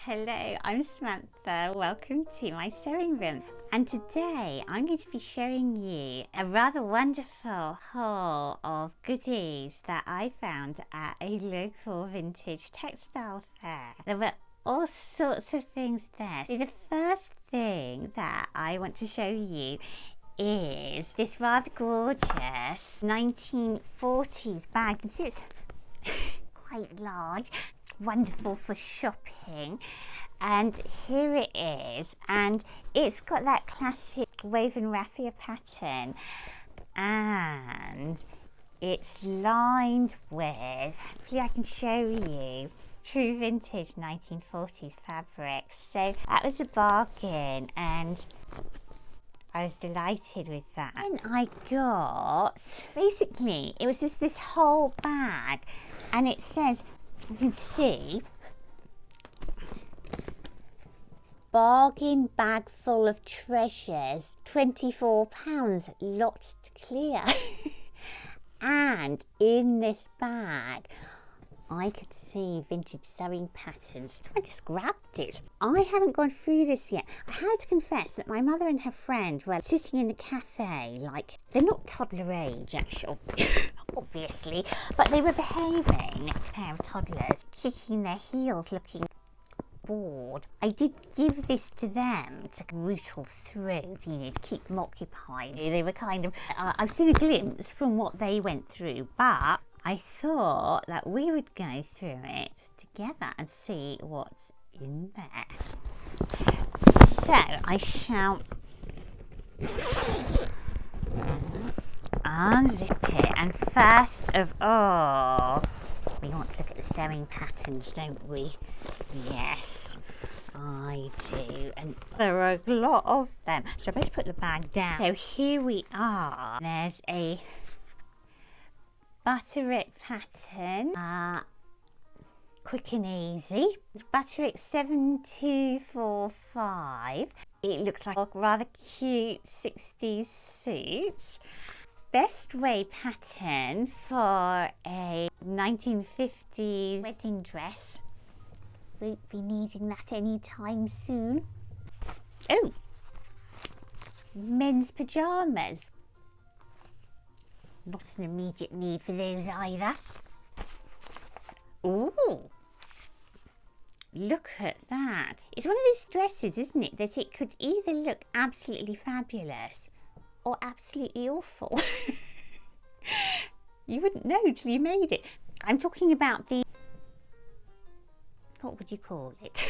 Hello, I'm Samantha. Welcome to my sewing room. And today I'm going to be showing you a rather wonderful haul of goodies that I found at a local vintage textile fair. There were all sorts of things there. So the first thing that I want to show you is this rather gorgeous 1940s bag. You can see it's quite large, wonderful for shopping, and here it is, and it's got that classic woven raffia pattern, and it's lined with, hopefully I can show you, true vintage 1940s fabrics. So that was a bargain and I was delighted with that. And I got, basically it was just this whole bag, and it says, you can see, bargain bag full of treasures, £24, lot to clear. And in this bag I could see vintage sewing patterns, so I just grabbed it. I haven't gone through this yet. I had to confess that my mother and her friend were sitting in the cafe, like, they're not toddler age actually, obviously, but they were behaving, a pair of toddlers, kicking their heels, looking bored. I did give this to them to rootle through, you know, to keep them occupied. They were kind of, I've seen a glimpse from what they went through, but I thought that we would go through it together and see what's in there. So I shall unzip it, and first of all, we want to look at the sewing patterns, don't we? Yes, I do, and there are a lot of them. So I best put the bag down. So here we are. There's a butterick pattern, quick and easy. Butterick 7245. It looks like a rather cute 60s suit. Best way pattern for a 1950s wedding dress. Won't be needing that anytime soon. Oh, men's pyjamas. Not an immediate need for those either. Ooh, look at that. It's one of those dresses, isn't it, that it could either look absolutely fabulous or absolutely awful. You wouldn't know till you made it. I'm talking about the, what would you call it?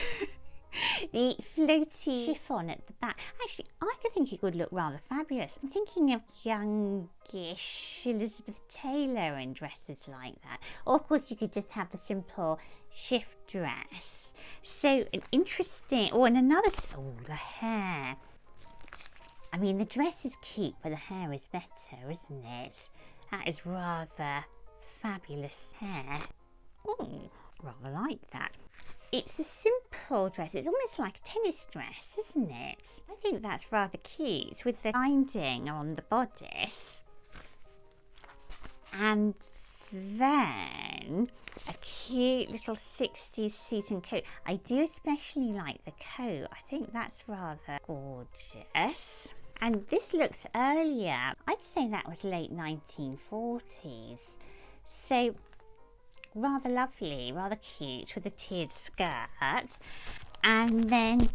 The floaty chiffon at the back. Actually, I could think it would look rather fabulous. I'm thinking of youngish Elizabeth Taylor in dresses like that. Or of course you could just have the simple shift dress. So an interesting, and another, the hair. I mean, the dress is cute, but the hair is better, isn't it? That is rather fabulous hair. Oh, rather like that. It's a simple dress. It's almost like a tennis dress, isn't it? I think that's rather cute with the binding on the bodice. And then a cute little 60s suit and coat. I do especially like the coat. I think that's rather gorgeous. And this looks earlier. I'd say that was late 1940s. So rather lovely, rather cute with a tiered skirt. And then,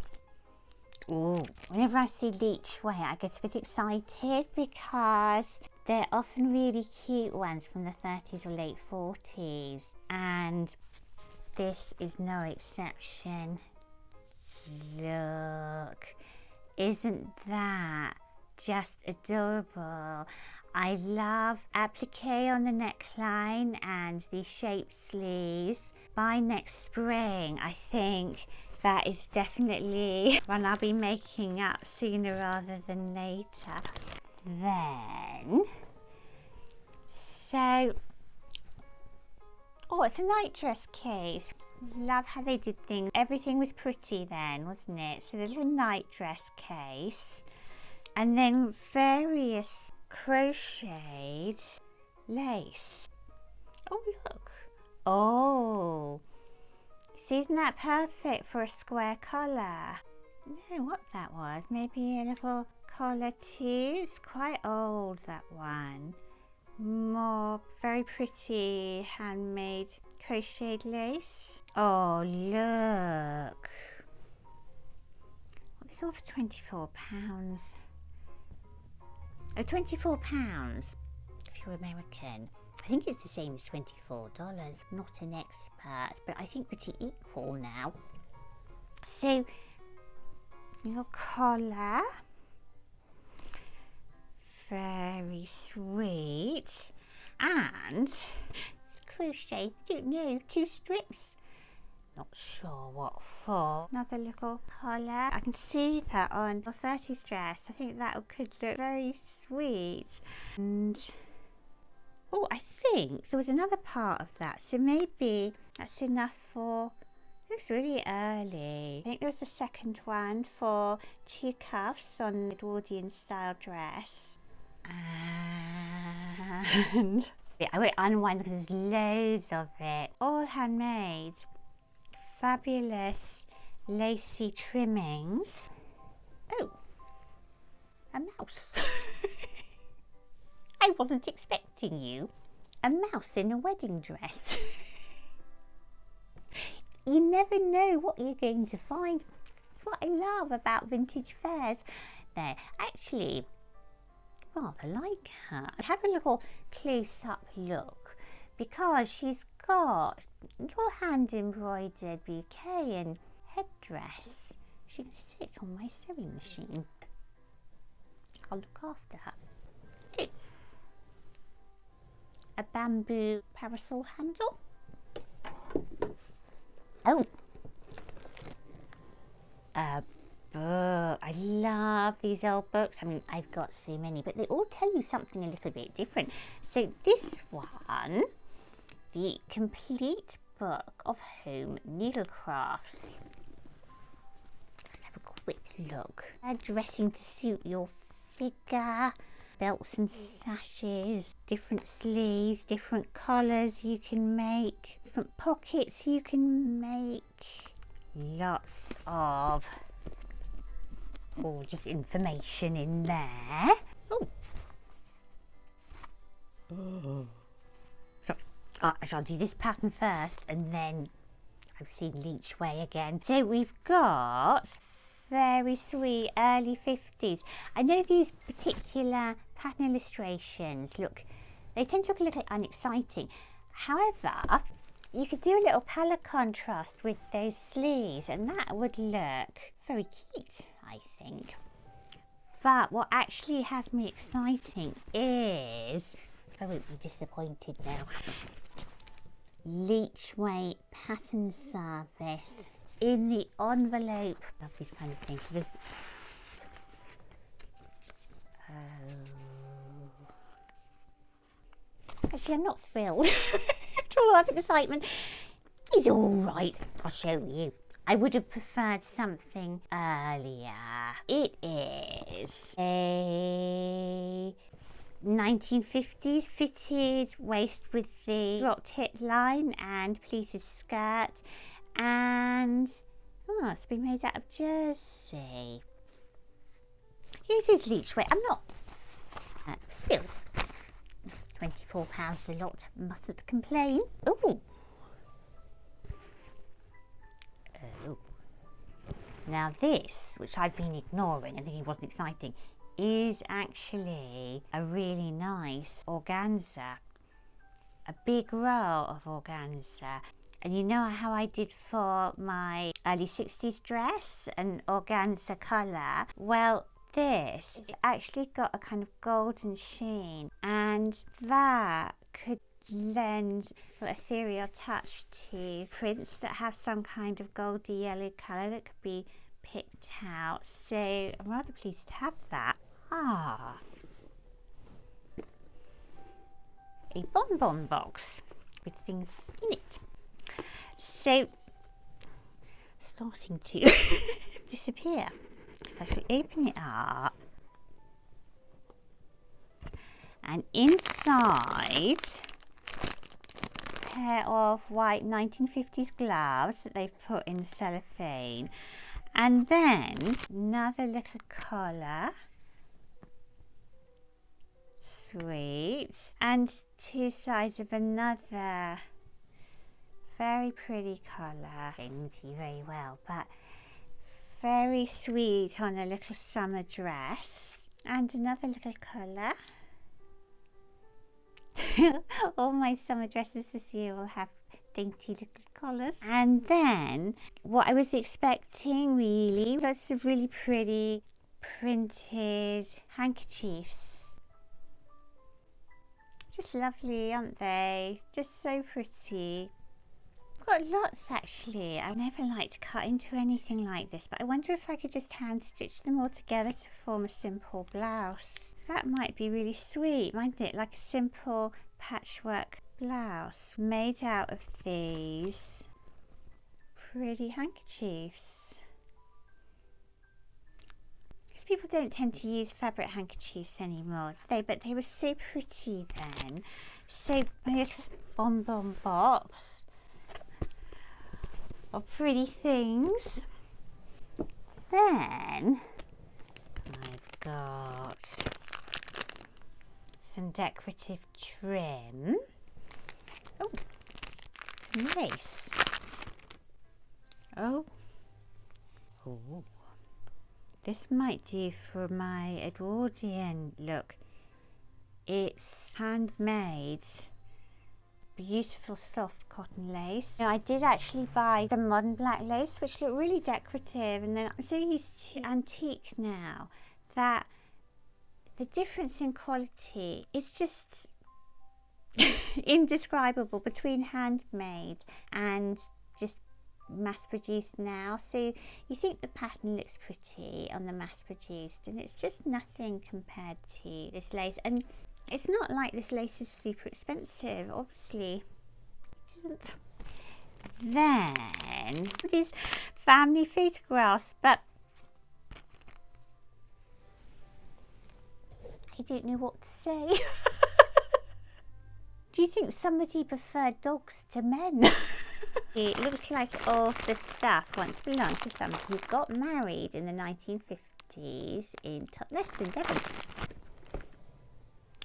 whenever I see Leech Way, I get a bit excited because they're often really cute ones from the 30s or late 40s. And this is no exception. Look, isn't that just adorable? I love applique on the neckline and the shaped sleeves. By next spring, I think that is definitely one I'll be making up sooner rather than later. Then, it's a nightdress case. Love how they did things. Everything was pretty then, wasn't it? So the little nightdress case, and then various crocheted lace. Oh, look. Oh, So isn't that perfect for a square collar? I don't know what that was. Maybe a little collar too. It's quite old, that one. More very pretty handmade crocheted lace. Oh, look. It's all for £24. Oh, £24 if you're American. I think it's the same as $24. I'm not an expert, but I think pretty equal now. So, your collar. Very sweet. And crochet, don't know, 2 strips. Not sure what for. Another little collar. I can see that on a 30s dress. I think that could look very sweet. And oh, I think there was another part of that. So maybe that's enough for, looks really early. I think there was a second one for 2 cuffs on the Edwardian style dress. And I won't unwind because there's loads of it. All handmade. Fabulous lacy trimmings. Oh, a mouse. I wasn't expecting you. A mouse in a wedding dress. You never know what you're going to find. That's what I love about vintage fairs. They're actually rather like her. Have a little close-up look because she's got a little hand embroidered bouquet and headdress. She can sit on my sewing machine. I'll look after her. Oh. A bamboo parasol handle. Oh, a book. I love these old books. I mean, I've got so many, but they all tell you something a little bit different. So this one, the Complete Book of Home Needlecrafts. Let's have a quick look. Dressing to suit your figure. Belts and sashes, different sleeves, different collars you can make, different pockets you can make. Lots of just information in there. Oh. So I shall do this pattern first and then I've seen Leech Way again. So we've got very sweet early 50s. I know these particular pattern illustrations they tend to look a little unexciting. However, you could do a little colour contrast with those sleeves and that would look very cute, I think. But what actually has me exciting is, I won't be disappointed now, Leech Way pattern service in the envelope. Love these kind of things. So there's actually, I'm not thrilled at all that excitement. It's all right. I'll show you. I would have preferred something earlier. It is a 1950s fitted waist with the dropped hip line and pleated skirt, and it's been made out of jersey. It is Leech Way. I'm not still £24 a lot. Mustn't complain. Oh. Now this, which I've been ignoring and thinking wasn't exciting, is actually a really nice organza. A big roll of organza. And you know how I did for my early 60s dress, an organza colour? Well, this has actually got a kind of golden sheen, and that could lend an ethereal touch to prints that have some kind of goldy yellow colour that could be picked out. So I'm rather pleased to have that. A bonbon box with things in it. So starting to disappear. So I shall open it up, and inside, pair of white 1950s gloves that they've put in cellophane. And then another little collar. Sweet. And two sides of another very pretty collar. They wouldn't do very well, but very sweet on a little summer dress. And another little collar. All my summer dresses this year will have dainty little collars. And then what I was expecting really was some really pretty printed handkerchiefs. Just lovely, aren't they? Just so pretty. I've got lots actually. I never like to cut into anything like this, but I wonder if I could just hand stitch them all together to form a simple blouse. That might be really sweet, mightn't it? Like a simple patchwork blouse made out of these pretty handkerchiefs. Because people don't tend to use fabric handkerchiefs anymore, but they were so pretty then. So my little bonbon box of pretty things. Then I've got some decorative trim. Oh, some lace. Oh, this might do for my Edwardian look. It's handmade. Beautiful soft cotton lace. I did actually buy some modern black lace which look really decorative, and then I'm so used to antique now that the difference in quality is just indescribable between handmade and just mass produced now. So you think the pattern looks pretty on the mass produced, and it's just nothing compared to this lace. And it's not like this lace is super expensive, obviously it isn't. Then these family photographs, but I don't know what to say. Do you think somebody preferred dogs to men? It looks like all the stuff once belonged to somebody who got married in the 1950s in Totnes in Devon.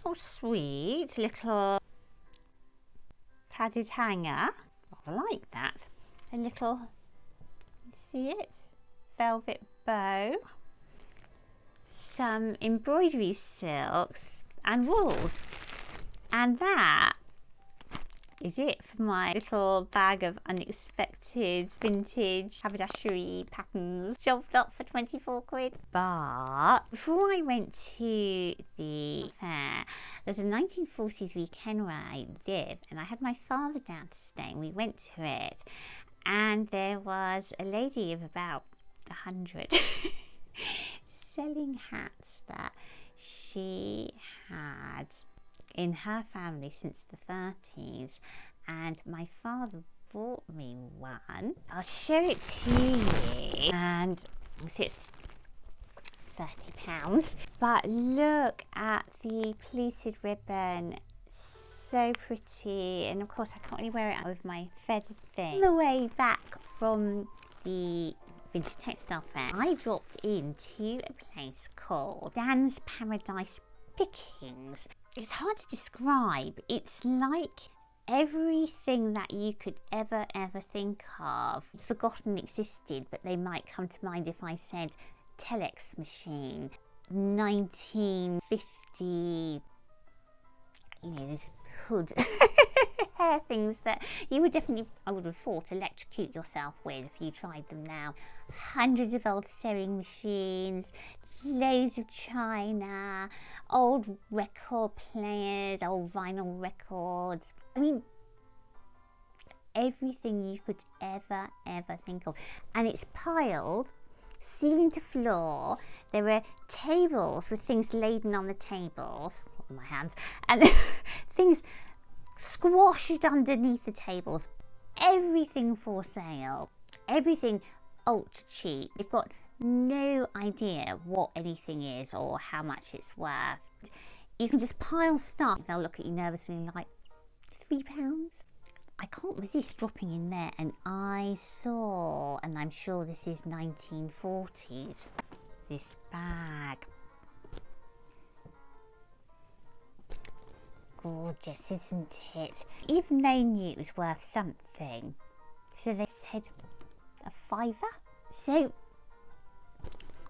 Oh, sweet little padded hanger. I like that. A little, see it? Velvet bow. Some embroidery silks and wools. And that is it for my little bag of unexpected vintage haberdashery patterns shoved up for 24 quid. But before I went to the fair, there's a 1940s weekend where I live, and I had my father down to stay, and we went to it, and there was a lady of about 100 selling hats that she had in her family since the 30s, and my father bought me one. I'll show it to you, and see it's £30, but look at the pleated ribbon, so pretty. And of course I can't really wear it out with my feather thing. On the way back from the Vintage Textile Fair, I dropped into a place called Dan's Paradise Pickings. It's hard to describe. It's like everything that you could ever think of forgotten existed, but they might come to mind if I said telex machine, 1950, you know, this hood hair things that you would definitely, I would have thought, electrocute yourself with if you tried them now. Hundreds of old sewing machines, loads of china, old record players, old vinyl records. I mean, everything you could ever think of. And it's piled ceiling to floor. There are tables with things laden on the tables, on my hands, and things squashed underneath the tables. Everything for sale, everything ultra cheap. They've got no idea what anything is or how much it's worth. You can just pile stuff. They'll look at you nervously like, £3? I can't resist dropping in there, and I saw, and I'm sure this is 1940s, this bag. Gorgeous, isn't it? Even they knew it was worth something, so they said a £5. So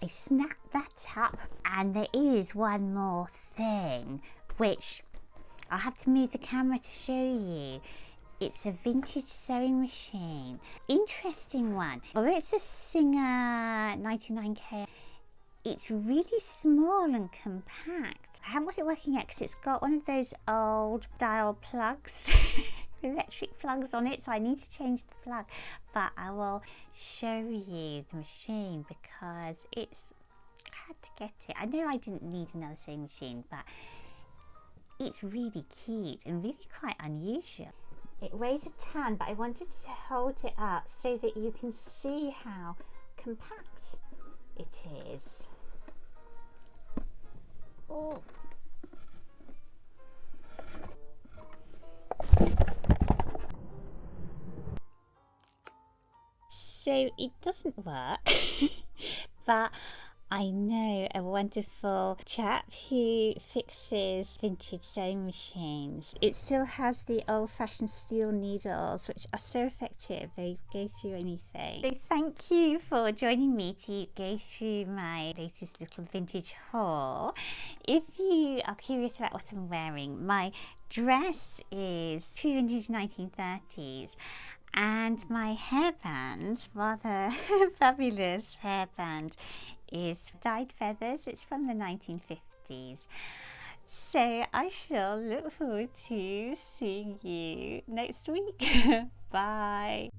I snapped that up, and there is one more thing which I'll have to move the camera to show you. It's a vintage sewing machine. Interesting one. Although it's a Singer 99K, it's really small and compact. I haven't got it working yet because it's got one of those old style plugs, electric plugs on it, so I need to change the plug. But I will show you the machine because I had to get it. I know I didn't need another sewing machine, but it's really cute and really quite unusual. It weighs a ton, but I wanted to hold it up so that you can see how compact it is. Oh. So it doesn't work, but I know a wonderful chap who fixes vintage sewing machines. It still has the old-fashioned steel needles, which are so effective, they go through anything. So thank you for joining me to go through my latest little vintage haul. If you are curious about what I'm wearing, my dress is true vintage 1930s. And my hairband, rather fabulous hairband, is dyed feathers. It's from the 1950s. So I shall look forward to seeing you next week. Bye.